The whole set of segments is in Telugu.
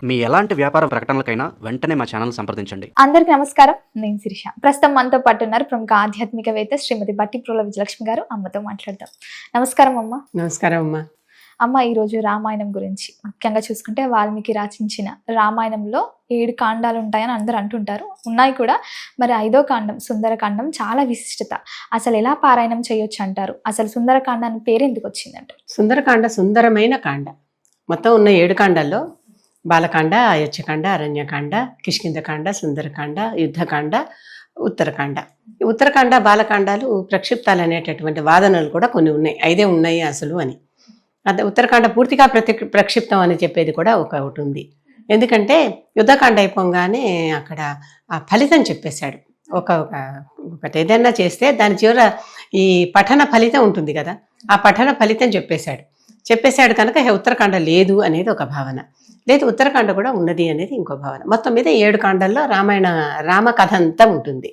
మీ ఎలాంటి వ్యాపార ప్రకటనలకైనా వెంటనే మా ఛానల్ సంప్రదించండి. అందరికీ నమస్కారం. నేను శిరీష. ప్రస్తుతం మనతో పాటు ఉన్నారు ప్రముఖ ఆధ్యాత్మికవేత్త శ్రీమతి బట్టిప్రోల విజయలక్ష్మి గారు. అమ్మతో మాట్లాడదాం. నమస్కారం అమ్మ. నమస్కారం అమ్మ. అమ్మ, ఈరోజు రామాయణం గురించి ముఖ్యంగా చూసుకుంటే వాల్మీకి రచించిన రామాయణంలో 7 కాండాలు ఉంటాయని అందరూ అంటుంటారు, ఉన్నాయి కూడా. మరి 5వ కాండం సుందరకాండం చాలా విశిష్టత. అసలు ఎలా పారాయణం చేయొచ్చు అంటారు? అసలు సుందరకాండానికి పేరు ఎందుకు వచ్చిందంటారు? సుందరకాండ సుందరమైన కాండ. మొత్తం ఉన్న 7 కాండాల్లో బాలకాండ, అయోధ్యకాండ, అరణ్యకాండ, కిష్కింధకాండ, సుందరకాండ, యుద్ధకాండ, ఉత్తరకాండ. ఉత్తరకాండ బాలకాండాలు ప్రక్షిప్తాలు అనేటటువంటి వాదనలు కూడా కొన్ని ఉన్నాయి. 5 ఉన్నాయి అసలు అని. అదే ఉత్తరకాండ పూర్తిగా ప్రక్షిప్తం అని చెప్పేది కూడా ఒకటి ఉంది. ఎందుకంటే యుద్ధకాండ అయిపోగానే అక్కడ ఆ ఫలితం చెప్పేశాడు. ఒకటి ఏదైనా చేస్తే దాని చివర ఈ పఠన ఫలితం ఉంటుంది కదా, ఆ పఠన ఫలితం చెప్పేశాడు కనుక ఉత్తరకాండ లేదు అనేది ఒక భావన. లేదు, ఉత్తరకాండ కూడా ఉన్నది అనేది ఇంకో భావన. మొత్తం మీద 7 కాండల్లో రామ కథ అంతా ఉంటుంది.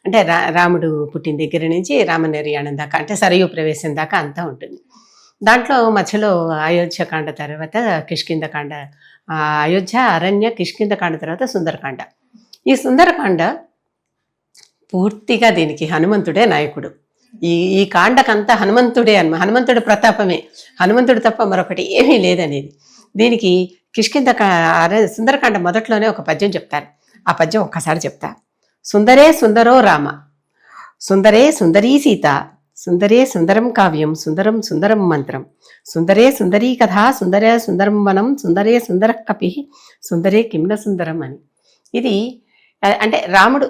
అంటే రాముడు పుట్టిన దగ్గర నుంచి రామ నిర్యాణం దాకా, అంటే సరయూ ప్రవేశం దాకా అంతా ఉంటుంది. దాంట్లో మధ్యలో అయోధ్యకాండ తర్వాత కిష్కింధకాండ, అయోధ్య, అరణ్య, కిష్కింధకాండ తర్వాత సుందరకాండ. ఈ సుందరకాండ పూర్తిగా దీనికి హనుమంతుడే నాయకుడు. ఈ కాండకంతా హనుమంతుడే హనుమంతుడి ప్రతాపమే, హనుమంతుడు తప్ప మరొకటి ఏమీ లేదనేది. దీనికి సుందరకాండ మొదట్లోనే ఒక పద్యం చెప్తారు. ఆ పద్యం ఒక్కసారి చెప్తా. సుందరే సుందరో రామ, సుందరే సుందరీ సీత, సుందరే సుందరం కావ్యం, సుందరం సుందరం మంత్రం, సుందరే సుందరీ కథ, సుందరే సుందరం వనం, సుందరే సుందర కపి, సుందరే కిమ్న సుందరం అని. ఇది అంటే రాముడు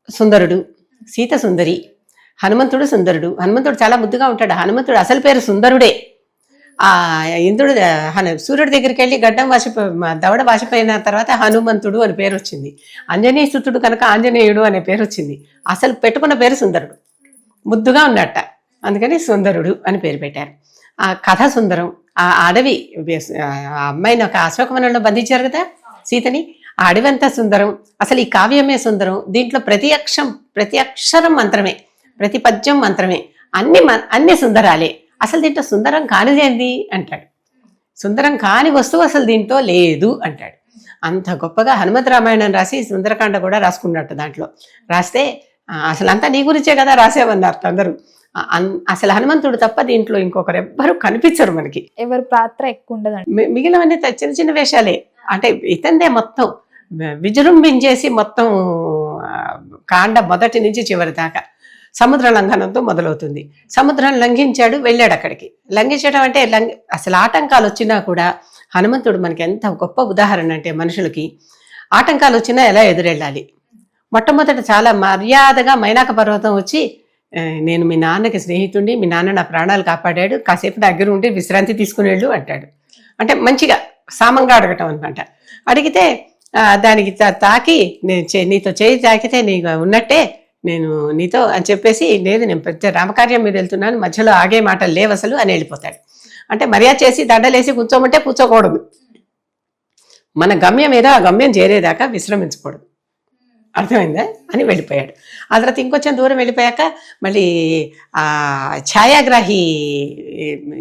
సుందరుడు, సీత సుందరి, హనుమంతుడు సుందరుడు. హనుమంతుడు చాలా ముద్దుగా ఉంటాడు. హనుమంతుడు అసలు పేరు సుందరుడే. ఆ ఇంద్రుడు సూర్యుడి దగ్గరికి వెళ్ళి గడ్డం దవడ వాసిపోయిన తర్వాత హనుమంతుడు అని పేరు వచ్చింది. ఆంజనేయసుతుడు కనుక ఆంజనేయుడు అనే పేరు వచ్చింది. అసలు పెట్టుకున్న పేరు సుందరుడు, ముద్దుగా ఉన్నట్ట, అందుకని సుందరుడు అని పేరు పెట్టారు. ఆ కథ సుందరం. ఆ అడవి, ఆ అమ్మాయిని ఒక అశోకవనంలో బంధించారు కదా సీతని, ఆ అడవి అంతా సుందరం. అసలు ఈ కావ్యమే సుందరం. దీంట్లో ప్రతి అక్షరం మంత్రమే, ప్రతి పద్యం మంత్రమే, అన్ని సుందరాలే. అసలు దీంట్లో సుందరం కానిదేంది అంటాడు. సుందరం కాని వస్తువు అసలు దీంట్లో లేదు అంటాడు. అంత గొప్పగా హనుమత్ రామాయణం రాసి సుందరకాండ కూడా రాసుకున్నట్టు. దాంట్లో రాస్తే అసలు అంతా నీ గురించే కదా రాసేవన్నారు అందరూ. అసలు హనుమంతుడు తప్ప దీంట్లో ఇంకొకరు ఎవ్వరు కనిపించరు మనకి. ఎవరి పాత్ర ఎక్కువ ఉండదండి. మిగిలినవన్నీ చిన్న చిన్న వేషాలే. అంటే ఇతందే మొత్తం విజృంభించేసి మొత్తం కాండ మొదటి నుంచి చివరి దాకా సముద్ర లంఘనంతో మొదలవుతుంది. సముద్రం లంఘించాడు, వెళ్ళాడు అక్కడికి. లంఘించడం అంటే అసలు ఆటంకాలు వచ్చినా కూడా హనుమంతుడు మనకి ఎంత గొప్ప ఉదాహరణ అంటే, మనుషులకి ఆటంకాలు వచ్చినా ఎలా ఎదురెళ్ళాలి. మొట్టమొదట చాలా మర్యాదగా మైనాక పర్వతం వచ్చి, నేను మీ నాన్నకి స్నేహితుడిని, మీ నాన్న నా ప్రాణాలు కాపాడాడు, కాసేపు దగ్గర ఉండి విశ్రాంతి తీసుకుని వెళ్ళు అంటాడు. అంటే మంచిగా సామంగా అడగటం అనమాట. అడిగితే దానికి తాకి, నీతో చేయి తాకితే నీకు ఉన్నట్టే నేను నీతో అని చెప్పేసి, లేదు నేను పెద్ద రామకార్యం మీద వెళ్తున్నాను, మధ్యలో ఆగే మాటలు లేవు అసలు అని వెళ్ళిపోతాడు. అంటే మర్యాద చేసి దండలేసి కూర్చోమంటే కూర్చోకూడదు. మన గమ్యం ఏదో ఆ గమ్యం చేరేదాకా విశ్రమించకూడదు. అర్థమైందా అని వెళ్ళిపోయాడు. ఆ తర్వాత ఇంకొంచెం దూరం వెళ్ళిపోయాక మళ్ళీ ఆ ఛాయాగ్రాహి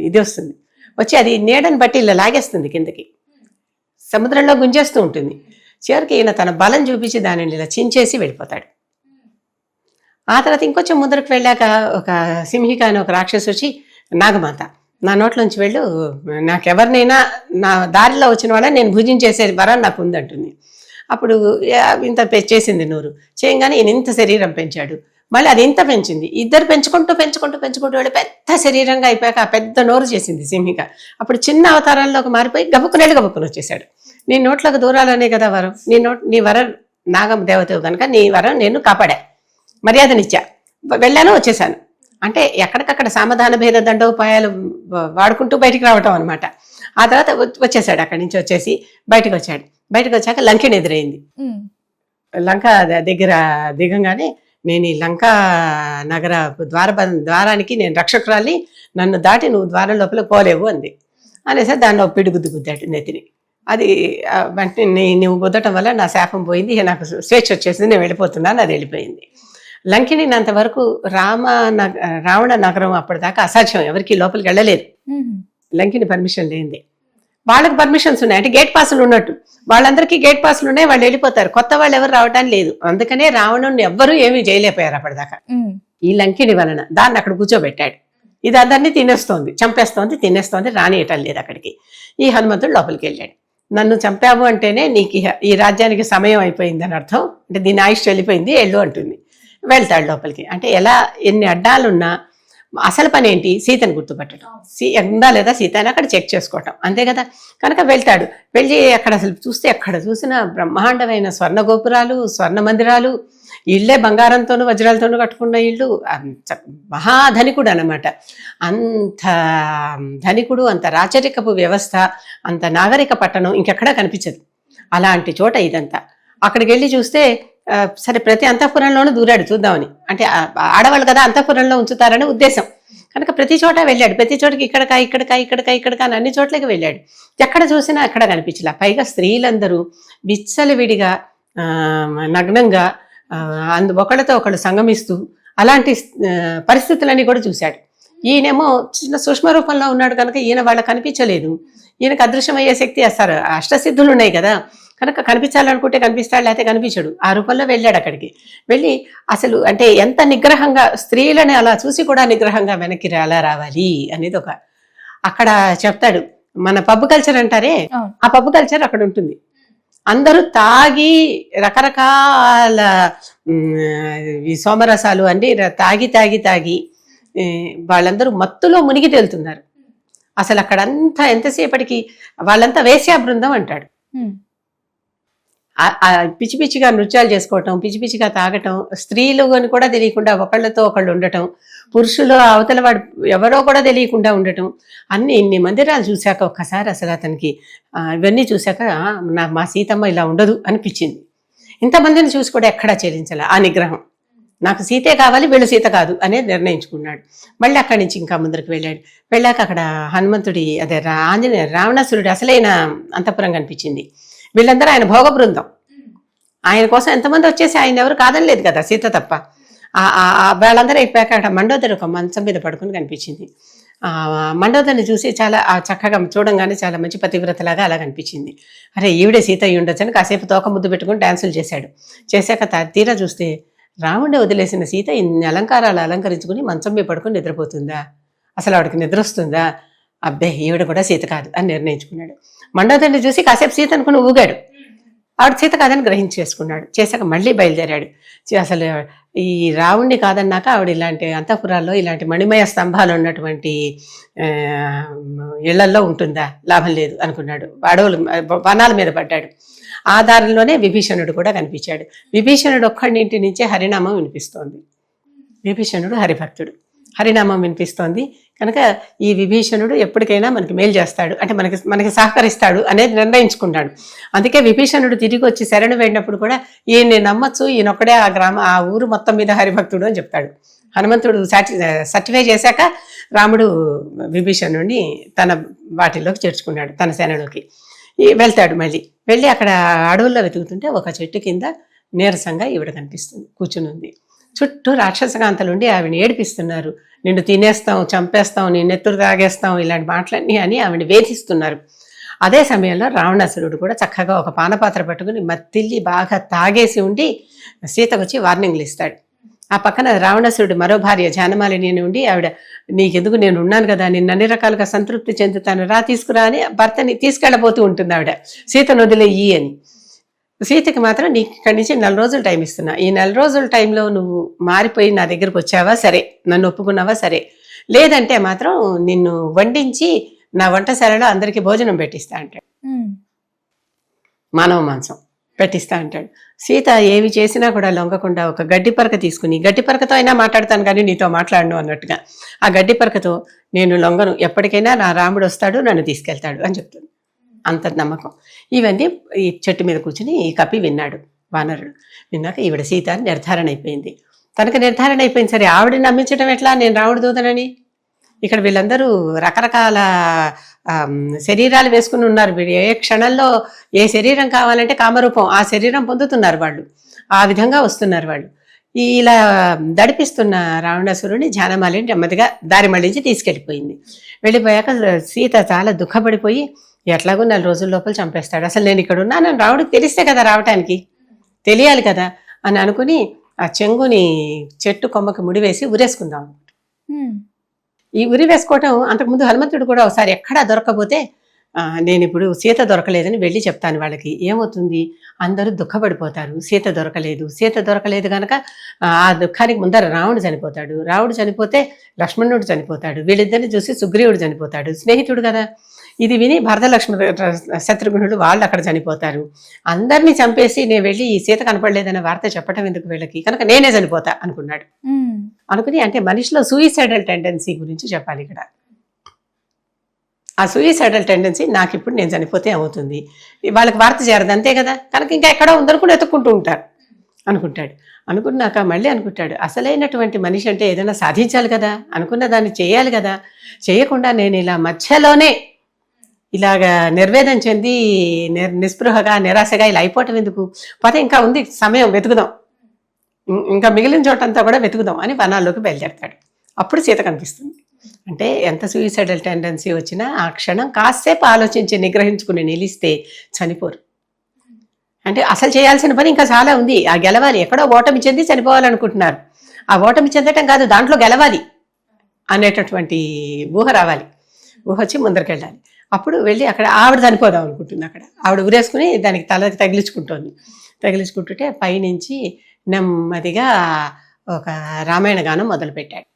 ఇది వస్తుంది, వచ్చి అది నీడని బట్టి ఇలా లాగేస్తుంది కిందకి, సముద్రంలో గుంజేస్తూ ఉంటుంది. చివరికి ఈయన తన బలం చూపించి దానిని ఇలా చించేసి వెళ్ళిపోతాడు. ఆ తర్వాత ఇంకొంచెం ముందరకు వెళ్ళాక ఒక సింహిక అని ఒక రాక్షసు వచ్చి, నాగమాత నా నోట్లోంచి వెళ్ళు, నాకెవరినైనా నా దారిలో వచ్చిన వాళ్ళని నేను భుజించేసే వరం నాకు ఉందంటుంది. అప్పుడు ఇంత చేసింది నోరు చేయంగానే ఈయన ఇంత శరీరం పెంచాడు. మళ్ళీ అది ఇంత పెంచింది. ఇద్దరు పెంచుకుంటూ వెళ్ళి పెద్ద శరీరంగా అయిపోయాక ఆ పెద్ద నోరు చేసింది సింహిక. అప్పుడు చిన్న అవతారంలోకి మారిపోయి గబుక్కుని వచ్చేసాడు. నీ నోట్లకు దూరాలనే కదా వరం, నీ వరం నాగం దేవతవు కనుక నీ వరం నేను కాపాడా, మర్యాదనిచ్చా, వెళ్ళాను, వచ్చేసాను అంటే ఎక్కడికక్కడ సామధాన భేద దండోపాయాలు వాడుకుంటూ బయటికి రావటం అనమాట. ఆ తర్వాత వచ్చేసాడు. అక్కడి నుంచి వచ్చేసి బయటకు వచ్చాక లంకెని ఎదురైంది. లంక దగ్గర దిగంగానే, నేను ఈ లంకా నగర ద్వారానికి నేను రక్షకురాలి, నన్ను దాటి నువ్వు ద్వారం లోపల పోలేవు అంది. అనేసి దానిలో పిడుగుద్దు గుద్దాడు నెత్తిని. అది వెంటనే నువ్వు గుద్దటం వల్ల నా శాపం పోయింది, నాకు స్వేచ్ఛ వచ్చేసింది, నేను వెళ్ళిపోతున్నాను. అది వెళ్ళిపోయింది. లంకిని అంతవరకు రావణ నగరం అప్పటిదాకా అసాధ్యం, ఎవరికి లోపలికి వెళ్ళలేదు, లంకిని పర్మిషన్ లేనిది. వాళ్ళకి పర్మిషన్స్ ఉన్నాయి, అంటే గేట్ పాసులు ఉన్నట్టు. వాళ్ళందరికీ గేట్ పాసులు ఉన్నాయి, వాళ్ళు వెళ్ళిపోతారు. కొత్త వాళ్ళు ఎవరు రావడానికి లేదు. అందుకనే రావణుని ఎవ్వరూ ఏమీ చేయలేకపోయారు అప్పటిదాకా. ఈ లంకిని వలన దాన్ని అక్కడ కూర్చోబెట్టాడు. ఇది అందరినీ తినేస్తోంది, చంపేస్తోంది, తినేస్తోంది, రానియటం లేదు అక్కడికి. ఈ హనుమంతుడు లోపలికి వెళ్ళాడు. నన్ను చంపావు అంటేనే నీకు ఈ రాజ్యానికి సమయం అయిపోయింది అని అర్థం, అంటే దీని ఆయుష్ వెళ్ళిపోయింది, వెళ్ళు అంటుంది. వెళ్తాడు లోపలికి. అంటే ఎలా ఎన్ని అడ్డాలున్నా అసలు పని ఏంటి? సీతను గుర్తుపట్టడం. ఉందా లేదా సీత అని అక్కడ చెక్ చేసుకోవటం, అంతే కదా. కనుక వెళ్తాడు. వెళ్ళి అక్కడ అసలు చూస్తే ఎక్కడ చూసిన బ్రహ్మాండమైన స్వర్ణ గోపురాలు, స్వర్ణ మందిరాలు, ఇళ్లే బంగారంతోనూ వజ్రాలతోనూ కట్టుకున్న ఇళ్ళు. మహాధనికుడు అన్నమాట. అంత ధనికుడు, అంత రాచరికపు వ్యవస్థ, అంత నాగరిక పట్టణం ఇంకెక్కడా కనిపించదు. అలాంటి చోట ఇదంతా. అక్కడికి వెళ్ళి చూస్తే సరే ప్రతి అంతఃపురంలోనూ దూరాడు చూద్దామని. అంటే ఆడవాళ్ళు కదా అంతఃపురంలో ఉంచుతారనే ఉద్దేశం. కనుక ప్రతి చోట వెళ్ళాడు. ప్రతి చోటకి ఇక్కడికా అని అన్ని చోట్లకి వెళ్ళాడు. ఎక్కడ చూసినా అక్కడ కనిపించలే. పైగా స్త్రీలందరూ విచ్చలవిడిగా నగ్నంగా ఒకళ్ళతో ఒకళ్ళు సంగమిస్తూ అలాంటి పరిస్థితులన్నీ కూడా చూశాడు. ఈయనేమో చిన్న సూక్ష్మ రూపంలో ఉన్నాడు కనుక ఈయన వాళ్ళకి కనిపించలేదు. ఈయనకు అదృశ్యమయ్యే శక్తి అస్తారు, అష్టసిద్ధులు ఉన్నాయి కదా, కనుక కనిపించాలనుకుంటే కనిపిస్తాడు, లేకపోతే కనిపించడు. ఆ రూపంలో వెళ్ళాడు అక్కడికి. వెళ్ళి అసలు అంటే ఎంత నిగ్రహంగా, స్త్రీలని అలా చూసి కూడా నిగ్రహంగా వెనక్కి అలా రావాలి అనేది ఒక అక్కడ చెప్తాడు. మన పబ్ కల్చర్ అంటారే, ఆ పబ్ కల్చర్ అక్కడ ఉంటుంది. అందరూ తాగి రకరకాల ఈ సోమరసాలు అన్ని తాగి వాళ్ళందరూ మత్తులో మునిగి తేలుతున్నారు. అసలు అక్కడంతా ఎంతసేపటికి వాళ్ళంతా వేశ్యా బృందం అంటాడు. పిచ్చి పిచ్చిగా నృత్యాలు చేసుకోవటం, పిచ్చి పిచ్చిగా తాగటం, స్త్రీలు అని కూడా తెలియకుండా ఒకళ్ళతో ఒకళ్ళు ఉండటం, పురుషులు అవతల వాడు ఎవరో కూడా తెలియకుండా ఉండటం, అన్ని ఇన్ని మందిరాలు చూశాక ఒక్కసారి అసలు అతనికి ఇవన్నీ చూశాక మా సీతమ్మ ఇలా ఉండదు అనిపించింది. ఇంతమందిని చూసి కూడా ఎక్కడా చెల్లించాల ఆ నిగ్రహం. నాకు సీతే కావాలి, వీళ్ళు సీత కాదు అనేది నిర్ణయించుకున్నాడు. మళ్ళీ అక్కడి నుంచి ఇంకా ముందరికి వెళ్ళాడు. వెళ్ళాక అక్కడ హనుమంతుడి అదే ఆంజనేయ రావణాసురుడి అసలైన అంతఃపురం కనిపించింది. వీళ్ళందరూ ఆయన భోగ బృందం. ఆయన కోసం ఎంతమంది వచ్చేసి ఆయన ఎవరు కాదనలేదు కదా, సీత తప్ప. వాళ్ళందరూ అయిపోయాక అక్కడ మండోదరి ఒక మంచం మీద పడుకుని కనిపించింది. మండోదరిని చూసి చాలా చక్కగా చూడంగానే చాలా మంచి పతివ్రతలాగా అలా కనిపించింది. అరే ఈవిడే సీత అయి ఉండొచ్చు అని కాసేపు తోక ముద్దు పెట్టుకుని డాన్సులు చేశాడు. చేశాక తీరా చూస్తే రాముడే వదిలేసిన సీత ఇన్ని అలంకారాలు అలంకరించుకుని మంచం మీద పడుకుని నిద్రపోతుందా? అసలు ఆవిడకి నిద్ర వస్తుందా? అబ్బే ఈవిడ కూడా సీత కాదు అని నిర్ణయించుకున్నాడు. మండోదరిని చూసి కాసేపు సీత అనుకుని ఊగాడు. ఆవిడ సీత కాదని గ్రహించేసుకున్నాడు. చేశాక మళ్ళీ బయలుదేరాడు. అసలు ఈ రావుణ్ణి కాదన్నాక ఆవిడ ఇలాంటి అంతఃపురాల్లో ఇలాంటి మణిమయ స్తంభాలు ఉన్నటువంటి ఇళ్లల్లో ఉంటుందా? లాభం లేదు అనుకున్నాడు. అడవులు వనాల మీద పడ్డాడు. ఆ దారిలోనే విభీషణుడు కూడా కనిపించాడు. విభీషణుడు ఒక్కడింటి నుంచే హరినామం వినిపిస్తోంది. విభీషణుడు హరిభక్తుడు, హరినామం వినిపిస్తోంది కనుక ఈ విభీషణుడు ఎప్పటికైనా మనకి మేలు చేస్తాడు, అంటే మనకి సహకరిస్తాడు అనేది నిర్ణయించుకున్నాడు. అందుకే విభీషణుడు తిరిగి వచ్చి శరణు వేడినప్పుడు కూడా ఈయన్ని నమ్మచ్చు, ఈయనొక్కడే ఆ ఊరు మొత్తం మీద హరిభక్తుడు అని చెప్తాడు. హనుమంతుడు సర్టిఫై చేశాక రాముడు విభీషణుడిని తన వాటిలోకి చేర్చుకున్నాడు, తన సేనలోకి వెళ్తాడు. మళ్ళీ వెళ్ళి అక్కడ అడవుల్లో వెతుకుతుంటే ఒక చెట్టు కింద నీరసంగా ఈవిడ కనిపిస్తుంది, కూర్చుని ఉంది. చుట్టూ రాక్షసకాంతలుండి ఆవిడని ఏడిపిస్తున్నారు. నిన్ను తినేస్తాం, చంపేస్తాం, నీ నెత్తురు తాగేస్తాం, ఇలాంటి మాటలన్నీ అని ఆవిడ వేధిస్తున్నారు. అదే సమయంలో రావణాసురుడు కూడా చక్కగా ఒక పానపాత్ర పట్టుకుని మత్తిల్లి బాగా తాగేసి ఉండి సీతకు వచ్చి వార్నింగ్లు ఇస్తాడు. ఆ పక్కన రావణాసురుడు మరో భార్య జానమాలిని ఉండి ఆవిడ నీకెందుకు, నేను ఉన్నాను కదా, నిన్ను అన్ని రకాలుగా సంతృప్తి చెందుతాను, తీసుకురా అని భర్తని తీసుకెళ్ళబోతూ ఉంటుంది ఆవిడ. సీతను వదిలేయి అని. సీతకి మాత్రం నీకు ఇక్కడి నుంచి 4 రోజులు టైం ఇస్తున్నా, ఈ 4 రోజుల టైంలో నువ్వు మారిపోయి నా దగ్గరకు వచ్చావా సరే, నన్ను ఒప్పుకున్నావా సరే, లేదంటే మాత్రం నిన్ను వండించి నా వంటశాలలో అందరికీ భోజనం పెట్టిస్తా అంటాడు. మానవ మాంసం పెట్టిస్తా అంటాడు. సీత ఏవి చేసినా కూడా లొంగకుండా ఒక గడ్డి పరక తీసుకుని, గడ్డి పరకతో అయినా మాట్లాడతాను కానీ నీతో మాట్లాడను అన్నట్టుగా ఆ గడ్డి పరకతో నేను లొంగను, ఎప్పటికైనా నా రాముడు వస్తాడు, నన్ను తీసుకెళ్తాడు అని చెప్తుంది. అంత నమ్మకం. ఇవన్నీ ఈ చెట్టు మీద కూర్చుని ఈ కపి విన్నాడు వానరుడు. విన్నాక ఈవిడ సీత అని నిర్ధారణ అయిపోయింది. తనకు నిర్ధారణ అయిపోయింది. సరే ఆవిడని నమ్మించడం ఎట్లా, నేను రాముడు దూతనని. ఇక్కడ వీళ్ళందరూ రకరకాల శరీరాలు వేసుకుని ఉన్నారు. వీడు ఏ క్షణంలో ఏ శరీరం కావాలంటే కామరూపం ఆ శరీరం పొందుతున్నారు వాళ్ళు, ఆ విధంగా వస్తున్నారు వాళ్ళు. ఇలా దడిపిస్తున్న రావణాసురుని జానమాలిని నెమ్మదిగా దారి మళ్ళించి తీసుకెళ్ళిపోయింది. వెళ్ళిపోయాక సీత చాలా దుఃఖపడిపోయి ఎట్లాగో 4 రోజుల లోపల చంపేస్తాడు, అసలు నేను ఇక్కడ ఉన్నానని రాముడికి తెలిస్తే కదా రావటానికి, తెలియాలి కదా అని అనుకుని ఆ చెంగుని చెట్టు కొమ్మకి ముడివేసి ఉరేసుకుందాం. ఈ ఉరి వేసుకోవటం అంతకుముందు హనుమంతుడు కూడా ఒకసారి ఎక్కడా దొరకకపోతే నేను ఇప్పుడు సీత దొరకలేదని వెళ్ళి చెప్తాను వాళ్ళకి, ఏమవుతుంది అందరూ దుఃఖపడిపోతారు, సీత దొరకలేదు కనుక ఆ దుఃఖానికి ముందర రావణుడు చనిపోతాడు, రాముడు చనిపోతే లక్ష్మణుడు చనిపోతాడు, వీళ్ళిద్దరిని చూసి సుగ్రీవుడు చనిపోతాడు, స్నేహితుడు కదా. ఇది విని భరత లక్ష్మణ శత్రుఘ్నుడు వాళ్ళు అక్కడ చనిపోతారు, అందరినీ చంపేసి నేను వెళ్ళి ఈ సీత కనపడలేదనే వార్త చెప్పటం ఎందుకు వీళ్ళకి, కనుక నేనే చనిపోతా అనుకున్నాడు. అనుకుని అంటే మనిషిలో సూయిసైడల్ టెండెన్సీ గురించి చెప్పాలి ఇక్కడ. ఆ సూయిసైడల్ టెండెన్సీ నాకు ఇప్పుడు నేను చనిపోతే అవుతుంది, వాళ్ళకి వార్త చేరదు అంతే కదా, కనుక ఇంకా ఎక్కడో ఉందనుకుని ఎత్తుక్కుంటూ ఉంటారు అనుకుంటాడు. అనుకున్నాక మళ్ళీ అనుకుంటాడు, అసలైనటువంటి మనిషి అంటే ఏదైనా సాధించాలి కదా, అనుకున్న దాన్ని చేయాలి కదా, చేయకుండా నేను ఇలా మధ్యలోనే ఇలాగా నిర్వేదం చెంది నిస్పృహగా నిరాశగా ఇలా అయిపోవటం ఎందుకు, పోతే ఇంకా ఉంది సమయం, వెతుకుదాం, ఇంకా మిగిలిన చోటంతా కూడా వెతుకుదాం అని వనాల్లోకి బయలుదేరతాడు. అప్పుడు సీత కనిపిస్తుంది. అంటే ఎంత సూయిసైడల్ టెండెన్సీ వచ్చినా ఆ క్షణం కాసేపు ఆలోచించి నిగ్రహించుకుని నిలిస్తే చనిపోరు. అంటే అసలు చేయాల్సిన పని ఇంకా చాలా ఉంది, ఆ గెలవాలి, ఎక్కడో ఓటమి చెంది చనిపోవాలనుకుంటున్నారు, ఆ ఓటమి చెందటం కాదు, దాంట్లో గెలవాలి అనేటటువంటి ఊహ రావాలి, ఊహ వచ్చి ముందరికెళ్ళాలి. అప్పుడు వెళ్ళి అక్కడ ఆవిడ చనిపోదాం అనుకుంటుంది, అక్కడ ఆవిడ ఉరేసుకుని దానికి తలకి తగిలించుకుంటుంటే పైనుంచి నెమ్మదిగా ఒక రామాయణ గానం మొదలుపెట్టాడు.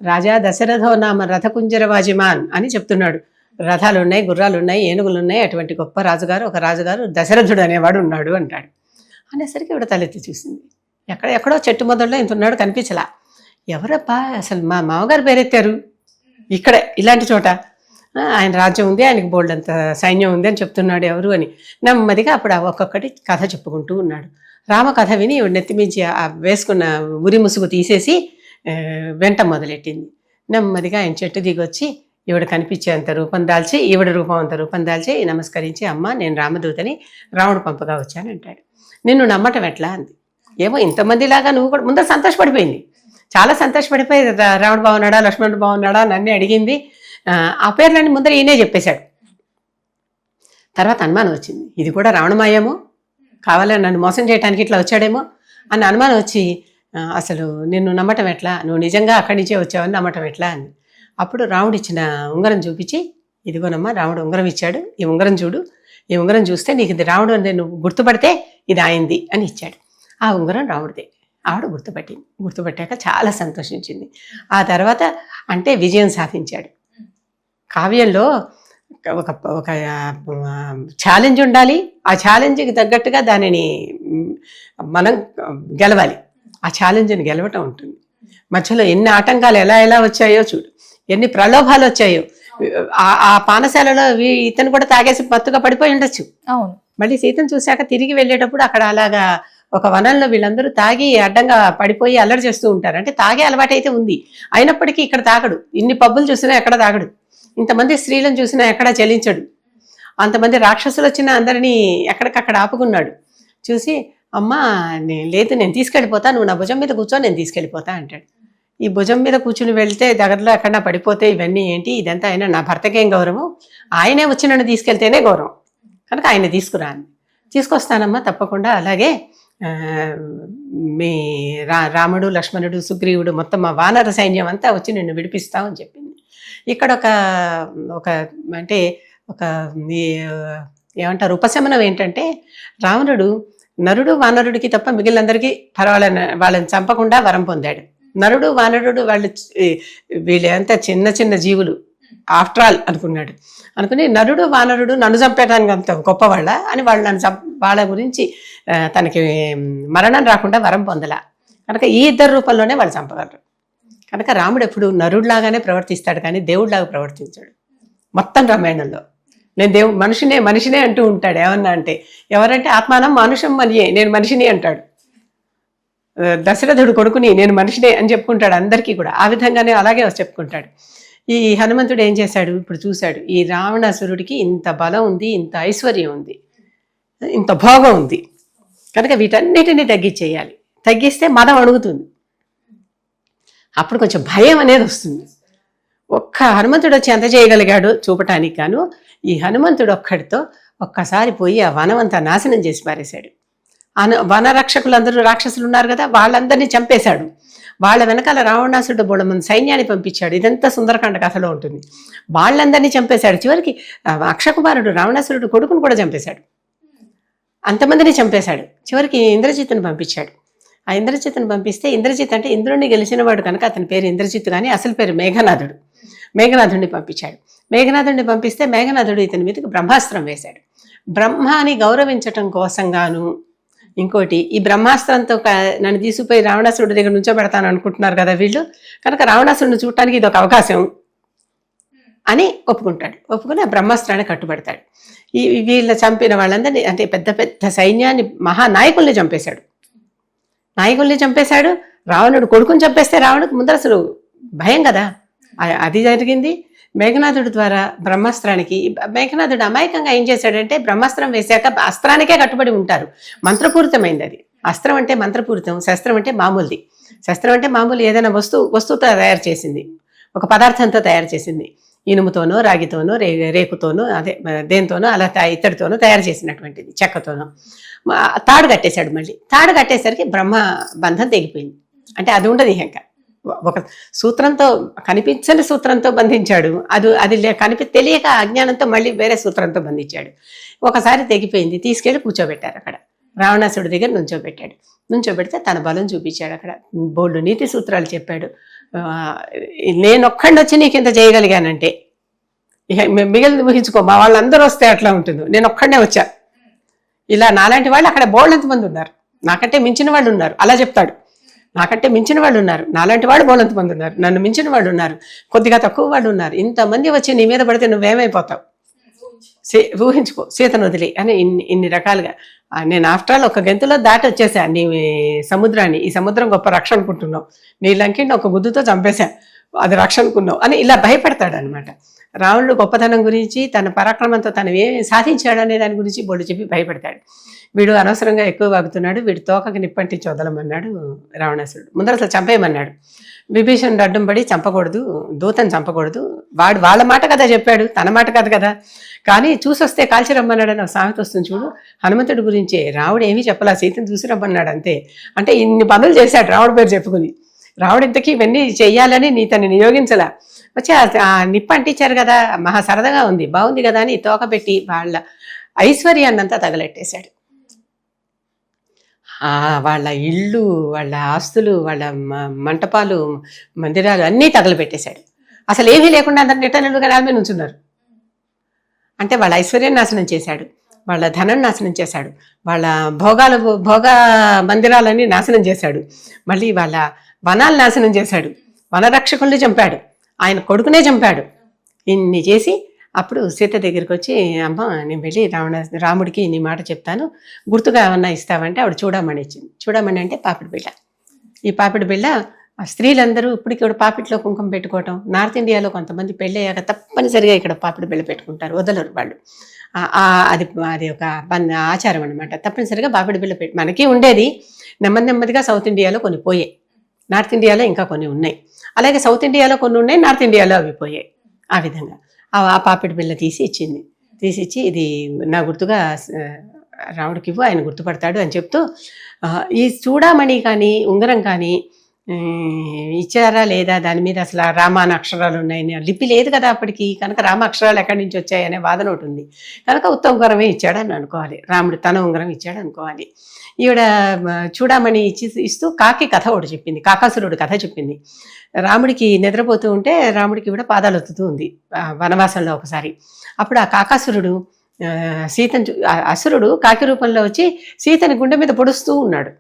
రాజా దశరథో నామ రథకుంజర వాజిమాన్ అని చెప్తున్నాడు. రథాలు ఉన్నాయి, గుర్రాలు ఉన్నాయి, ఏనుగులు ఉన్నాయి, అటువంటి గొప్ప రాజుగారు, ఒక రాజుగారు దశరథుడు అనేవాడు ఉన్నాడు అంటాడు. అనేసరికి ఇవిడ తలెత్తి చూసింది, ఎక్కడో చెట్టు మొదల్లో ఇంత ఉన్నాడు, కనిపించలా. ఎవరబ్బా అసలు మా మామగారు పేరెత్తారు ఇక్కడ ఇలాంటి చోట, ఆయన రాజ్యం ఉంది, ఆయనకి బోల్డ్ అంత సైన్యం ఉంది అని చెప్తున్నాడు ఎవరు అని. నెమ్మదిగా అప్పుడు ఒక్కొక్కటి కథ చెప్పుకుంటూ ఉన్నాడు. రామ కథ విని ఇవిడ నెత్తిమించి వేసుకున్న ఉరి ముసుగు తీసేసి వెంట మొదలెట్టింది. నెమ్మదిగా ఆయన చెట్టు దిగొచ్చి ఈవిడ కనిపించేంత రూపం దాల్చి, ఈవిడ రూపం అంత రూపం దాల్చి నమస్కరించి, అమ్మ నేను రామదూతని, రాముడు పంపగా వచ్చానంటాడు. నిన్ను నమ్మటం ఎట్లా అంది. ఏమో ఇంతమందిలాగా నువ్వు కూడా ముందర సంతోషపడిపోయింది, చాలా సంతోషపడిపోయి రాముడు బాగున్నాడా లక్ష్మణుడు బాగున్నాడా అని అన్నీ అడిగింది. ఆ పేర్లన్నీ ముందర ఈయనే చెప్పేశాడు. తర్వాత అనుమానం వచ్చింది, ఇది కూడా రావణమాయేమో, కావాలని నన్ను మోసం చేయడానికి ఇట్లా వచ్చాడేమో అని అనుమానం వచ్చి, అసలు నిన్ను నమ్మటం ఎట్లా, నువ్వు నిజంగా అక్కడి నుంచే వచ్చావని నమ్మటం ఎట్లా అని. అప్పుడు రాముడు ఇచ్చిన ఉంగరం చూపించి, ఇదిగోనమ్మా రాముడు ఉంగరం ఇచ్చాడు, ఈ ఉంగరం చూడు, ఈ ఉంగరం చూస్తే నీకు ఇది రాముడు అని నువ్వు గుర్తుపడితే ఇది ఆయింది అని ఇచ్చాడు. ఆ ఉంగరం రాముడిదే. ఆవిడ గుర్తుపట్టాక చాలా సంతోషించింది. ఆ తర్వాత అంటే విజయం సాధించాడు. కావ్యంలో ఒక ఒక ఛాలెంజ్ ఉండాలి, ఆ ఛాలెంజ్కి తగ్గట్టుగా దానిని మనం గెలవాలి, ఆ ఛాలెంజ్ని గెలవటం ఉంటుంది. మధ్యలో ఎన్ని ఆటంకాలు ఎలా వచ్చాయో చూడు, ఎన్ని ప్రలోభాలు వచ్చాయో. ఆ పానశాలలో ఇతను కూడా తాగేసి మత్తుగా పడిపోయి ఉండొచ్చు. అవును. మళ్ళీ సీతను చూశాక తిరిగి వెళ్ళేటప్పుడు అక్కడ అలాగా ఒక వనంలో వీళ్ళందరూ తాగి అడ్డంగా పడిపోయి అల్లరి చేస్తూ ఉంటారు. అంటే తాగే అలవాటు అయితే ఉంది, అయినప్పటికీ ఇక్కడ తాగడు. ఇన్ని పబ్బులు చూసినా ఎక్కడ తాగడు, ఇంతమంది స్త్రీలను చూసినా ఎక్కడా చెలించడు, అంతమంది రాక్షసులు వచ్చినా అందరినీ ఎక్కడికక్కడ ఆపుకున్నాడు. చూసి అమ్మా లేదు నేను తీసుకెళ్ళిపోతా, నువ్వు నా భుజం మీద కూర్చో, నేను తీసుకెళ్ళిపోతా అంటాడు. ఈ భుజం మీద కూర్చుని వెళ్తే దగ్గరలో ఎక్కడన్నా పడిపోతే ఇవన్నీ ఏంటి, ఇదంతా ఆయన నా భర్తకేం గౌరవం, ఆయనే వచ్చి నన్ను తీసుకెళ్తేనే గౌరవం, కనుక ఆయన తీసుకురా అని. తీసుకొస్తానమ్మా తప్పకుండా, అలాగే మీ రాముడు లక్ష్మణుడు సుగ్రీవుడు మొత్తం మా వానర సైన్యం అంతా వచ్చి నిన్ను విడిపిస్తామని చెప్పింది. ఇక్కడ ఒక అంటే ఒక ఏమంటారు ఉపశమనం ఏంటంటే, రావణుడు నరుడు వానరుడికి తప్ప మిగిలినందరికీ పర్వాలని వాళ్ళని చంపకుండా వరం పొందాడు. నరుడు వానరుడు వీళ్ళు ఎంత చిన్న జీవులు ఆఫ్టర్ ఆల్ అనుకుని నరుడు వానరుడు నన్ను చంపేయడానికి అంత గొప్పవాళ్ళ అని వాళ్ళ గురించి తనకి మరణం రాకుండా వరం పొందలా, కనుక ఈ ఇద్దరు రూపంలోనే వాళ్ళు చంపగలరు. కనుక రాముడు ఎప్పుడు నరుడిలాగానే ప్రవర్తిస్తాడు కానీ దేవుడిలాగా ప్రవర్తించాడు. మొత్తం రామాయణంలో నేను మనిషినే అంటూ ఉంటాడు. ఏమన్నా అంటే ఎవరంటే ఆత్మానం మానుషం మనియే, నేను మనిషిని అంటాడు. దశరథుడు కొడుకుని నేను మనిషినే అని చెప్పుకుంటాడు అందరికీ కూడా, ఆ విధంగానే అలాగే చెప్పుకుంటాడు. ఈ హనుమంతుడు ఏం చేశాడు, ఇప్పుడు చూశాడు ఈ రావణాసురుడికి ఇంత బలం ఉంది, ఇంత ఐశ్వర్యం ఉంది, ఇంత భోగం ఉంది, కనుక వీటన్నిటిని తగ్గించేయాలి. తగ్గిస్తే మదం అణుగుతుంది, అప్పుడు కొంచెం భయం అనేది వస్తుంది. ఒక్క హనుమంతుడు వచ్చి ఎంత చేయగలిగాడు చూపటానికి గాను ఈ హనుమంతుడు ఒక్కడితో ఒక్కసారి పోయి ఆ వనమంతా నాశనం చేసి పారేశాడు. వన రక్షకులందరూ రాక్షసులు ఉన్నారు కదా, వాళ్ళందరినీ చంపేశాడు. వాళ్ళ వెనకాల రావణాసురుడు బోళమంది సైన్యాన్ని పంపించాడు. ఇదంతా సుందరకాండ కథలో ఉంటుంది. వాళ్ళందరినీ చంపేశాడు. చివరికి అక్షకుమారుడు రావణాసురుడు కొడుకును కూడా చంపేశాడు. అంతమందిని చంపేశాడు. చివరికి ఇంద్రజిత్తును పంపించాడు. ఆ ఇంద్రజిత్తును పంపిస్తే, ఇంద్రజిత్ అంటే ఇంద్రుడిని గెలిచినవాడు కనుక అతని పేరు ఇంద్రజిత్, కానీ అసలు పేరు మేఘనాథుడు. మేఘనాథుడిని పంపించాడు. మేఘనాథుడిని పంపిస్తే మేఘనాథుడు ఇతని మీదకి బ్రహ్మాస్త్రం వేశాడు. బ్రహ్మాని గౌరవించటం కోసంగాను ఇంకోటి, ఈ బ్రహ్మాస్త్రంతో నన్ను తీసుకుపోయి రావణాసురుడి దగ్గర నుంచోబెడతాను అనుకుంటున్నారు కదా వీళ్ళు, కనుక రావణాసురుడిని చూడటానికి ఇది ఒక అవకాశం అని ఒప్పుకుంటాడు. ఒప్పుకుని ఆ బ్రహ్మాస్త్రాన్ని కట్టుబడతాడు. వీళ్ళ చంపిన వాళ్ళందరినీ, అంటే పెద్ద పెద్ద సైన్యాన్ని, మహానాయకుల్ని చంపేశాడు. నాయకుల్ని చంపేశాడు. రావణుడు కొడుకుని చంపేస్తే రావణుడికి ముందర అసలు భయం కదా, అది జరిగింది. మేఘనాథుడి ద్వారా బ్రహ్మాస్త్రానికి, మేఘనాథుడు అమాయకంగా ఏం చేశాడంటే, బ్రహ్మాస్త్రం వేశాక అస్త్రానికే కట్టుబడి ఉంటారు. మంత్రపూరితమైంది అది. అస్త్రం అంటే మంత్రపూరితం, శస్త్రం అంటే మామూలుది. శస్త్రం అంటే మామూలు ఏదైనా వస్తువుతో తయారు చేసింది, ఒక పదార్థంతో తయారు చేసింది. ఇనుముతోనో, రాగితోనో, రేకుతోనో, అదే దేనితోనో, అలా ఇత్తడితోనో తయారు చేసినటువంటిది, చెక్కతోనో. తాడు కట్టేశాడు. మళ్ళీ తాడు కట్టేసరికి బ్రహ్మ బంధం తెగిపోయింది. అంటే అది ఉండదు ఇంకా. ఒక సూత్రంతో, కనిపించని సూత్రంతో బంధించాడు. అది తెలియక అజ్ఞానంతో మళ్ళీ వేరే సూత్రంతో బంధించాడు. ఒకసారి తెగిపోయింది. తీసుకెళ్ళి కూర్చోబెట్టారు అక్కడ. రావణాసుడి దగ్గర నుంచోబెట్టాడు. నుంచోబెడితే తన బలం చూపించాడు. అక్కడ బోల్డు నీతి సూత్రాలు చెప్పాడు. నేనొక్కడిని వచ్చి నీకు ఇంత చేయగలిగానంటే, మిగిలిన ఊహించుకో, మా వాళ్ళందరూ వస్తే అట్లా ఉంటుంది, నేను ఒక్కడనే వచ్చా. ఇలా నాలాంటి వాళ్ళు అక్కడ బోల్డంత మంది ఉన్నారు, నాకంటే మించిన వాళ్ళు ఉన్నారు, అలా చెప్తాడు. నాకంటే మించిన వాళ్ళు ఉన్నారు, నాలాంటి వాళ్ళు బోల్డంత మంది ఉన్నారు, నన్ను మించిన వాళ్ళు ఉన్నారు, కొద్దిగా తక్కువ వాళ్ళు ఉన్నారు, ఇంతమంది వచ్చి నీ మీద పడితే నువ్వేమైపోతావు, ఊహించుకో, సీతను వదిలి అని ఇన్ని రకాలుగా. నేను ఆఫ్టర్ ఆల్ ఒక గంతులో దాటి వచ్చేసా నీ సముద్రాన్ని, ఈ సముద్రం గొప్ప రక్ష అనుకుంటున్నావు, నీ లంకిని ఒక గుద్దుతో చంపేశా, అది రక్ష అనుకున్నావు అని ఇలా భయపడతాడు అనమాట. రావణుడు గొప్పతనం గురించి, తన పరాక్రమంతో తను ఏమి సాధించాడు అనే దాని గురించి బోళ్ళు చెప్పి భయపడతాడు. వీడు అనవసరంగా ఎక్కువ వాగుతున్నాడు, వీడి తోకకి నిప్పంటించి వదలమన్నాడు రావణాసురుడు. ముందర అసలు చంపేయమన్నాడు. విభీషణుడు అడ్డం పడి చంపకూడదు, దూతను చంపకూడదు, వాళ్ళ మాట కదా చెప్పాడు, తన మాట కాదు కదా, కానీ చూసొస్తే కాల్చి రమ్మన్నాడని ఒక సామెత వస్తుంది చూడు. హనుమంతుడి గురించే రావుడు ఏమీ చెప్పలా, సీతను చూసి రమ్మన్నాడు అంతే. అంటే ఇన్ని పనులు చేశాడు రావుడి పేరు చెప్పుకుని. రావుడు ఇంతకీ ఇవన్నీ చెయ్యాలని తను నియోగించలా. వచ్చి ఆ నిప్పు అంటించారు కదా, మహా సరదాగా ఉంది, బాగుంది కదా అని తోక పెట్టి వాళ్ళ ఐశ్వర్యాన్నంతా తగలెట్టేశాడు. వాళ్ళ ఇళ్ళు, వాళ్ళ ఆస్తులు, వాళ్ళ మంటపాలు, మందిరాలు అన్నీ తగలబెట్టేశాడు. అసలు ఏమీ లేకుండా అందరు నిటనులుగా నేల మీద నుంచున్నారు. అంటే వాళ్ళ ఐశ్వర్యం నాశనం చేశాడు, వాళ్ళ ధనం నాశనం చేశాడు, వాళ్ళ భోగ మందిరాలన్నీ నాశనం చేశాడు, మళ్ళీ వాళ్ళ వనాలు నాశనం చేశాడు, వనరక్షకుల్ని చంపాడు, ఆయన కొడుకునే చంపాడు. ఇన్ని చేసి అప్పుడు సీత దగ్గరికి వచ్చి, అమ్మ నేను వెళ్ళి రాముడికి నీ మాట చెప్తాను, గుర్తుగా ఏమన్నా ఇస్తావంటే ఆవిడ చూడమని ఇచ్చింది. చూడమని అంటే పాపిడి బిళ్ళ. ఈ పాపిడి బిళ్ళ స్త్రీలందరూ ఇప్పటికి కూడా పాపిట్లో కుంకుమ పెట్టుకోవటం. నార్త్ ఇండియాలో కొంతమంది పెళ్ళయ్యాక తప్పనిసరిగా ఇక్కడ పాపిడి బిళ్ళ పెట్టుకుంటారు, వదలరు వాళ్ళు. అది ఒక ఆచారం అనమాట. తప్పనిసరిగా పాపిడి బిళ్ళ మనకి ఉండేది, నెమ్మదిగా సౌత్ ఇండియాలో కొన్ని పోయాయి, నార్త్ ఇండియాలో ఇంకా కొన్ని ఉన్నాయి. అలాగే సౌత్ ఇండియాలో కొన్ని ఉన్నాయి, నార్త్ ఇండియాలో అవి పోయాయి. ఆ విధంగా ఆ పాపిడి బిళ్ళ తీసిచ్చి ఇది నా గుర్తుగా రాముడికి ఇవ్వు, ఆయన గుర్తుపడతాడు అని చెప్తూ, ఈ చూడామణి కానీ ఉంగరం కానీ ఇచ్చారా లేదా, దాని మీద అసలు రామాన అక్షరాలు ఉన్నాయని, లిపి లేదు కదా అప్పటికి, కనుక రామ అక్షరాలు ఎక్కడి నుంచి వచ్చాయనే వాదన ఒకటి ఉంది. కనుక ఉత్త ఉంగరమే ఇచ్చాడని అనుకోవాలి, రాముడు తన ఉంగరం ఇచ్చాడు అనుకోవాలి. ఈవిడ చూడమని ఇస్తూ కాకి కథ ఒకటి చెప్పింది, కాకాసురుడు కథ చెప్పింది. రాముడికి నిద్రపోతూ ఉంటే రాముడికి కూడా పాదాలు ఒత్తుతూ ఉంది వనవాసంలో ఒకసారి. అప్పుడు ఆ కాకాసురుడు సీతను అసురుడు కాకి రూపంలో వచ్చి సీతని గుండె మీద పొడుస్తూ ఉన్నాడు.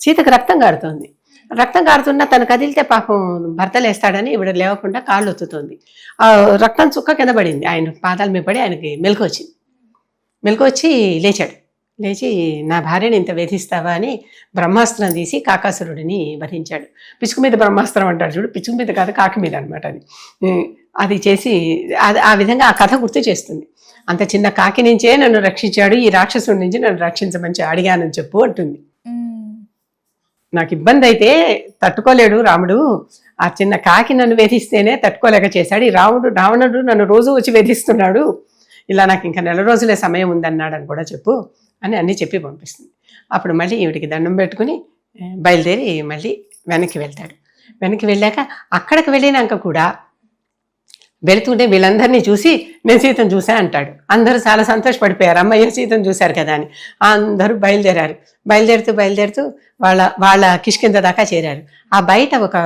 సీతకు రక్తం కారుతోంది. రక్తం కారుతున్నా తను కదిలితే పాపం భర్త లేస్తాడని ఇవిడ లేవకుండా కాళ్ళు ఒత్తుతోంది. ఆ రక్తం చుక్క కింద పడింది, ఆయన పాదాల మీద పడి ఆయనకి మెలకు వచ్చింది. మెలకు వచ్చి లేచాడు. లేచి నా భార్యని ఇంత వేధిస్తావా అని బ్రహ్మాస్త్రం తీసి కాకాసురుడిని వధించాడు. పిచ్చుకు మీద బ్రహ్మాస్త్రం అంటాడు చూడు, పిచ్చుకు మీద కాదు కాకి మీద అనమాట. అది చేసి ఆ విధంగా ఆ కథ గుర్తు చేస్తుంది. అంత చిన్న కాకి నుంచే నన్ను రక్షించాడు, ఈ రాక్షసుడి నుంచి నన్ను రక్షించమని అడిగానని చెప్పు అంటుంది. నాకు ఇబ్బంది అయితే తట్టుకోలేడు రాముడు, ఆ చిన్న కాకి నన్ను వేధిస్తేనే తట్టుకోలేక చేశాడు. ఈ రావణుడు నన్ను రోజు వచ్చి వేధిస్తున్నాడు, ఇలా నాకు ఇంకా 4 రోజులే సమయం ఉందన్నాడు అని కూడా చెప్పు అని అన్నీ చెప్పి పంపిస్తుంది. అప్పుడు మళ్ళీ ఈవిడికి దండం పెట్టుకుని బయలుదేరి మళ్ళీ వెనక్కి వెళ్తాడు. వెనక్కి వెళ్ళాక అక్కడికి వెళ్ళినాక కూడా వెళుతుంటే వీళ్ళందరినీ చూసి నేను సీతను చూసా అంటాడు. అందరూ చాలా సంతోషపడిపోయారు, అమ్మయ్య సీతను చూశారు కదా అని. అందరూ బయలుదేరారు. బయలుదేరుతూ వాళ్ళ కిష్కింద దాకా చేరారు. ఆ బయట ఒక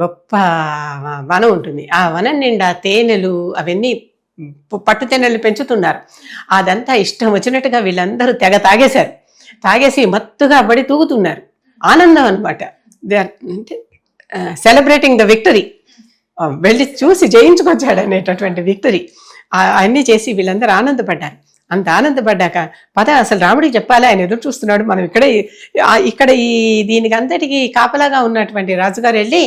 గొప్ప వనం ఉంటుంది. ఆ వనం నిండా తేనెలు అవన్నీ పట్టు తేనెలు పెంచుతున్నారు. అదంతా ఇష్టం వచ్చినట్టుగా వీళ్ళందరూ తెగ తాగేశారు. తాగేసి మత్తుగా పడి తూగుతున్నారు. ఆనందం అనమాట. They are celebrating the victory. వెళ్ళి చూసి జయించుకొచ్చాడు అనేటటువంటి విక్టరీ. అన్నీ చేసి వీళ్ళందరూ ఆనందపడ్డారు. అంత ఆనందపడ్డాక పద అసలు రాముడికి చెప్పాలి, ఆయన ఎదురు చూస్తున్నాడు, మనం ఇక్కడ ఈ దీనికి అంతటికి కాపలాగా ఉన్నటువంటి రాజుగారు వెళ్ళి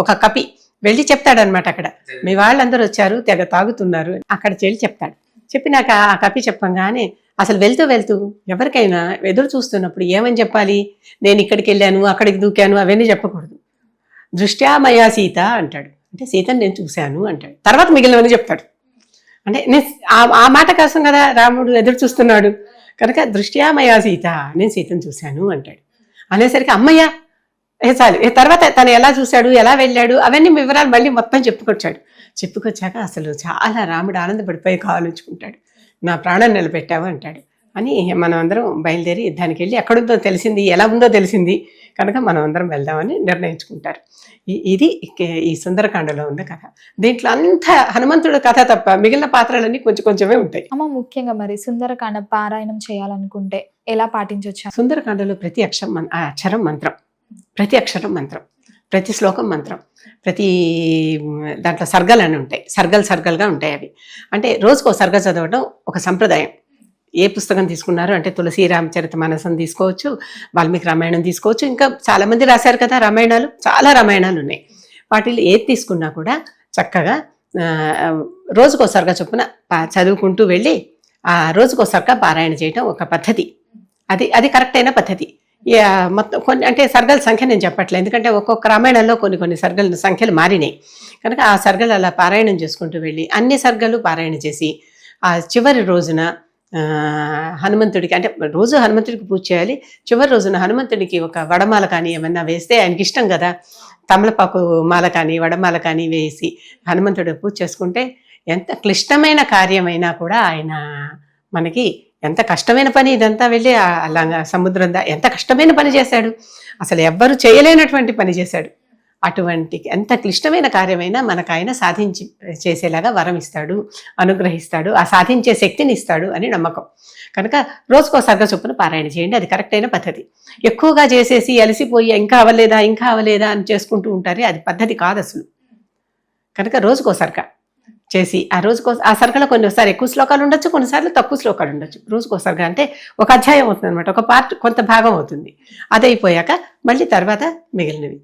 ఒక కపి వెళ్ళి చెప్తాడనమాట. అక్కడ మీ వాళ్ళందరూ వచ్చారు, తెగ తాగుతున్నారు, అక్కడ చెల్లి చెప్తాడు. చెప్పినాక ఆ కపి చెప్పంగానే అసలు వెళ్తూ ఎవరికైనా ఎదురు చూస్తున్నప్పుడు ఏమని చెప్పాలి? నేను ఇక్కడికి వెళ్ళాను, అక్కడికి దూకాను అవన్నీ చెప్పకూడదు. దృష్ట్యా మయా సీత అంటాడు. అంటే సీతను నేను చూశాను అంటాడు. తర్వాత మిగిలినవన్నీ చెప్తాడు. అంటే ఆ మాట కోసం కదా రాముడు ఎదురు చూస్తున్నాడు కనుక దృష్ట్యా మయా సీత, నేను సీతను చూశాను అంటాడు. అనేసరికి అమ్మయ్య చాలు. తర్వాత తను ఎలా చూశాడు, ఎలా వెళ్ళాడు అవన్నీ వివరాలు మళ్ళీ మొత్తం చెప్పుకొచ్చాక అసలు చాలా రాముడు ఆనందపడిపోయి కావాలించుకుంటాడు. నా ప్రాణం నిలబెట్టావు అంటాడు. అని మనం అందరం బయలుదేరి యుద్ధానికి వెళ్ళి ఎక్కడుందో తెలిసింది, ఎలా ఉందో తెలిసింది కనుక మనం అందరం వెళ్దామని నిర్ణయించుకుంటారు. ఇది ఈ సుందరకాండలో ఉన్న కథ. దీంట్లో అంతా హనుమంతుడు కథ తప్ప మిగిలిన పాత్రలన్నీ కొంచెమే ఉంటాయి. అమ్మ, ముఖ్యంగా మరి సుందరకాండ పారాయణం చేయాలనుకుంటే ఎలా పాటించవచ్చు? సుందరకాండలో ప్రతి అక్షరం మంత్రం, ప్రతి అక్షరం మంత్రం, ప్రతి శ్లోకం మంత్రం, ప్రతి దాంట్లో సర్గలు అని ఉంటాయి. సర్గలుగా ఉంటాయి అవి. అంటే రోజుకో సర్గ చదవడం ఒక సంప్రదాయం. ఏ పుస్తకం తీసుకున్నారు అంటే తులసి రామచరితమానసం తీసుకోవచ్చు, వాల్మీకి రామాయణం తీసుకోవచ్చు, ఇంకా చాలామంది రాశారు కదా రామాయణాలు, చాలా రామాయణాలు ఉన్నాయి. వాటిలో ఏది తీసుకున్నా కూడా చక్కగా రోజుకో సర్గ చొప్పున చదువుకుంటూ వెళ్ళి ఆ రోజుకో సర్గ పారాయణ చేయటం ఒక పద్ధతి. అది కరెక్ట్ అయిన పద్ధతి. మొత్తం కొన్ని అంటే సర్గల సంఖ్య నేను చెప్పట్లేదు, ఎందుకంటే ఒక్కొక్క రామాయణంలో కొన్ని సర్గల సంఖ్యలు మారినాయి కనుక ఆ సర్గలు అలా పారాయణం చేసుకుంటూ వెళ్ళి అన్ని సర్గలు పారాయణ చేసి ఆ చివరి రోజున హనుమంతుడికి అంటే రోజు హనుమంతుడికి పూజ చేయాలి. చివరి రోజున హనుమంతుడికి ఒక వడమాల కానీ ఏమన్నా వేస్తే ఆయనకి ఇష్టం కదా, తమలపాకు మాల కానీ వడమాల కానీ వేసి హనుమంతుడి పూజ చేసుకుంటే ఎంత క్లిష్టమైన కార్యమైనా కూడా ఆయన మనకి ఎంత కష్టమైన పని ఇదంతా వెళ్ళి అలా సముద్రం ఎంత కష్టమైన పని చేశాడు, అసలు ఎవ్వరు చేయలేనటువంటి పని చేశాడు. అటువంటి ఎంత క్లిష్టమైన కార్యమైనా మనకు ఆయన చేసేలాగా వరం ఇస్తాడు, అనుగ్రహిస్తాడు, ఆ సాధించే శక్తిని ఇస్తాడు అని నమ్మకం. కనుక రోజుకో సర్గ చొప్పున పారాయణ చేయండి, అది కరెక్ట్ అయిన పద్ధతి. ఎక్కువగా చేసేసి అలసిపోయి ఇంకా అవ్వలేదా అని చేసుకుంటూ ఉంటారు, అది పద్ధతి కాదు అసలు. కనుక రోజుకో సర్గ చేసి ఆ సర్గలో కొన్నిసారి ఎక్కువ శ్లోకాలు ఉండొచ్చు, కొన్నిసార్లు తక్కువ శ్లోకాలు ఉండొచ్చు. రోజుకో సర్గ అంటే ఒక అధ్యాయం అవుతుంది అనమాట, ఒక పార్ట్ కొంత భాగం అవుతుంది. అదైపోయాక మళ్ళీ తర్వాత మిగిలినవి.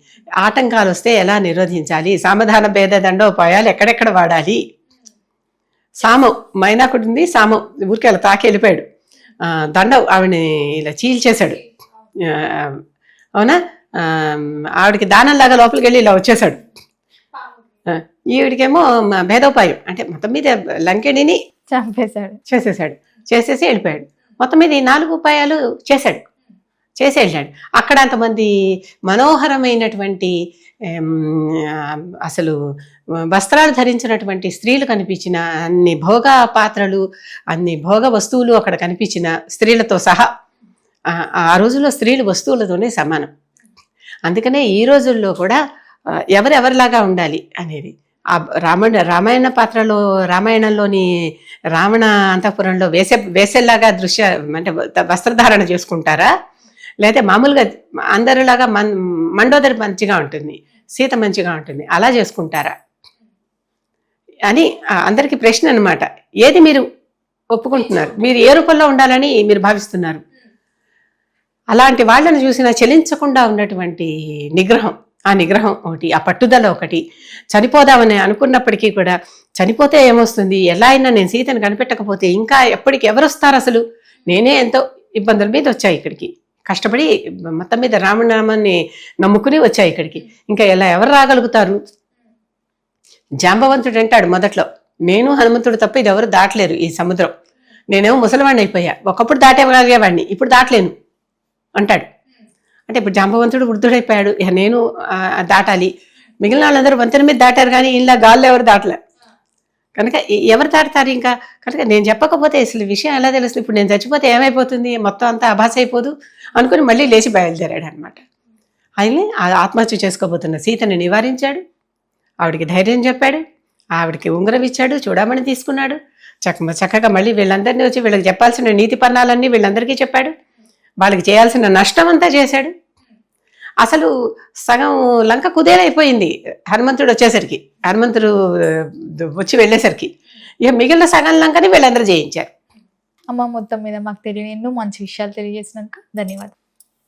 ఆటంకాలు వస్తే ఎలా నిరోధించాలి, సామధాన భేద దండోపాయాలు ఎక్కడెక్కడ వాడాలి. సామం మైనాకుడింది, సామం ఊరికి అలా తాకి వెళ్ళిపోయాడు, దండం ఆవిడని ఇలా చీల్చేశాడు. అవునా, ఆవిడకి దానంలాగా లోపలికి వెళ్ళి ఇలా వచ్చేసాడు. ఈవిడికేమో భేదోపాయం అంటే మొత్తం మీద లంకెణిని చేసేసి వెళ్ళిపోయాడు. మొత్తం మీద ఈ 4 ఉపాయాలు చేసి వెళ్ళాడు. అక్కడ అంతమంది మనోహరమైనటువంటి అసలు వస్త్రాలు ధరించినటువంటి స్త్రీలు కనిపించిన, అన్ని భోగ పాత్రలు, అన్ని భోగ వస్తువులు అక్కడ కనిపించిన స్త్రీలతో సహా. ఆ రోజుల్లో స్త్రీలు వస్తువులతోనే సమానం. అందుకనే ఈ రోజుల్లో కూడా ఎవరెవరిలాగా ఉండాలి అనేది ఆ రామాయణ పాత్రలో, రామాయణంలోని రావణ అంతఃపురంలో వేసేలాగా అంటే వస్త్రధారణ చేసుకుంటారా, లేదా మామూలుగా అందరిలాగా మండోదరి మంచిగా ఉంటుంది, సీత మంచిగా ఉంటుంది, అలా చేసుకుంటారా అని అందరికీ ప్రశ్న అనమాట. ఏది మీరు ఒప్పుకుంటున్నారు, మీరు ఏ రూపంలో ఉండాలని మీరు భావిస్తున్నారు? అలాంటి వాళ్ళని చూసినా చలించకుండా ఉన్నటువంటి నిగ్రహం, ఆ నిగ్రహం ఒకటి, ఆ పట్టుదల ఒకటి. చనిపోదామని అనుకున్నప్పటికీ కూడా చనిపోతే ఏమొస్తుంది, ఎలా అయినా నేను సీతను కనిపెట్టకపోతే ఇంకా ఎవరు వస్తారు, అసలు నేనే ఎంతో ఇబ్బందుల మీద వచ్చాయి ఇక్కడికి, కష్టపడి మొత్తం మీద రామనామాన్ని నమ్ముకుని వచ్చాయి ఇక్కడికి. ఇంకా ఎలా ఎవరు రాగలుగుతారు? జాంబవంతుడు అంటాడు మొదట్లో, నేను హనుమంతుడు తప్ప ఇది ఎవరు దాటలేరు ఈ సముద్రం, నేనేమో ముసలివాడిని అయిపోయా, ఒకప్పుడు దాటేవాడిని ఇప్పుడు దాటలేను అంటాడు. అంటే ఇప్పుడు జాంబవంతుడు వృద్ధుడైపోయాడు, ఇక నేను దాటాలి. మిగిలిన వాళ్ళందరూ వంతెన మీద దాటారు కానీ ఇలా గాల్లో ఎవరు దాటలే కనుక ఎవరు దాటుతారు ఇంకా? కనుక నేను చెప్పకపోతే అసలు విషయం ఎలా తెలుస్తుంది? ఇప్పుడు నేను చచ్చిపోతే ఏమైపోతుంది, మొత్తం అంతా అభాస అయిపోదు అనుకుని మళ్ళీ లేచి బయలుదేరాడు అనమాట. ఆయన ఆత్మహత్య చేసుకోబోతున్న సీతని నివారించాడు, ఆవిడికి ధైర్యం చెప్పాడు, ఆవిడికి ఉంగరం ఇచ్చాడు, చూడమని తీసుకున్నాడు. చక్కగా మళ్ళీ వీళ్ళందరినీ వచ్చి వీళ్ళకి చెప్పాల్సిన నీతి పన్నాలన్నీ వీళ్ళందరికీ చెప్పాడు, వాళ్ళకి చేయాల్సిన నష్టం అంతా చేశాడు. అసలు సగం లంక కుదేలైపోయింది హనుమంతుడు వచ్చేసరికి, హనుమంతుడు వచ్చి వెళ్ళేసరికి. ఇక మిగిలిన సగం లంకని వీళ్ళందరూ జయించారు. అమ్మ మొత్తం మీద మాకు తెలియని ఎన్నో మంచి విషయాలు తెలియజేసినాక ధన్యవాదాలు.